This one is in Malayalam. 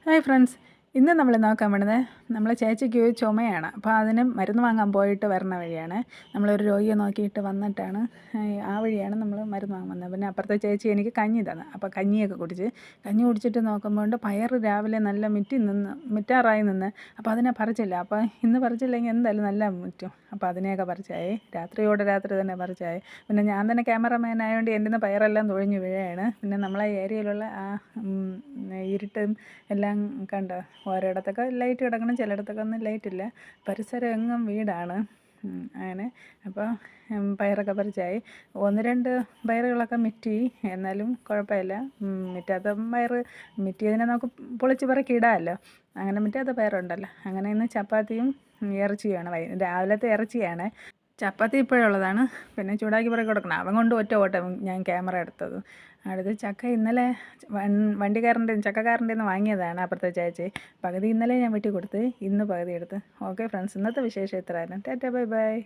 ഹായ് ഫ്രണ്ട്സ്, ഇന്ന് നമ്മൾ നോക്കാൻ വേണ്ടത് നമ്മളെ ചേച്ചിക്ക് ചുമയാണ്. അപ്പോൾ അതിന് മരുന്ന് വാങ്ങാൻ പോയിട്ട് വരണ വഴിയാണ്. നമ്മളൊരു രോഗിയെ നോക്കിയിട്ട് വന്നിട്ടാണ് ആ വഴിയാണ് നമ്മൾ മരുന്ന് വാങ്ങാൻ വന്നത്. പിന്നെ അപ്പുറത്തെ ചേച്ചി എനിക്ക് കഞ്ഞി തന്നു. അപ്പോൾ കഞ്ഞിയൊക്കെ കഞ്ഞി കുടിച്ചിട്ട് നോക്കുമ്പോൾ പയർ രാവിലെ നല്ല മുറ്റാറായി നിന്ന്. അപ്പോൾ അതിനെ പറിച്ചില്ല. അപ്പോൾ ഇന്ന് പറിച്ചില്ലെങ്കിൽ എന്തായാലും നല്ല മുറ്റും. അപ്പോൾ അതിനെയൊക്കെ പറിച്ചായി. രാത്രി തന്നെ പറിച്ചായി. പിന്നെ ഞാൻ തന്നെ ക്യാമറമാൻ ആയതുകൊണ്ട് എൻ്റെ നിന്ന് പയറെല്ലാം തൊഴിഞ്ഞു വീഴുകയാണ്. പിന്നെ നമ്മളെ ഏരിയയിലുള്ള ആ ഇരുട്ടും എല്ലാം കണ്ടോ, ഓരോയിടത്തൊക്കെ ലൈറ്റ് കിടക്കണം, ചിലയിടത്തൊക്കെ ഒന്നും ലൈറ്റില്ല. പരിസരം എങ്ങും വീടാണ്. അങ്ങനെ അപ്പോൾ പയറൊക്കെ പറിച്ചായി. 1-2 പയറുകളൊക്കെ മിറ്റി, എന്നാലും കുഴപ്പമില്ല. മിറ്റാത്ത പയർ മിറ്റിയതിനെ നമുക്ക് പൊളിച്ച് പറക്കി ഇടാമല്ലോ. അങ്ങനെ മിറ്റാത്ത പയറുണ്ടല്ലോ. അങ്ങനെ ഇന്ന് ചപ്പാത്തിയും ഇറച്ചിയുമാണ്. രാവിലത്തെ ഇറച്ചിയാണ്. ചപ്പാത്തി ഇപ്പോഴുള്ളതാണ്. പിന്നെ ചൂടാക്കി പറക്കി കൊടുക്കണം. അവൻ കൊണ്ട് ഒറ്റ ഓട്ടം ഞാൻ ക്യാമറ എടുത്തത്. അടുത്ത് ചക്ക ഇന്നലെ ചക്കക്കാരൻ്റെ നിന്ന് വാങ്ങിയതാണ് അപ്പുറത്തെ ചേച്ചി. പകുതി ഇന്നലെ ഞാൻ വെട്ടി കൊടുത്ത്, ഇന്ന് പകുതി എടുത്ത്. ഓക്കെ ഫ്രണ്ട്സ്, ഇന്നത്തെ വിശേഷം ഇത്രയായിരുന്നു. Tata, bye bye.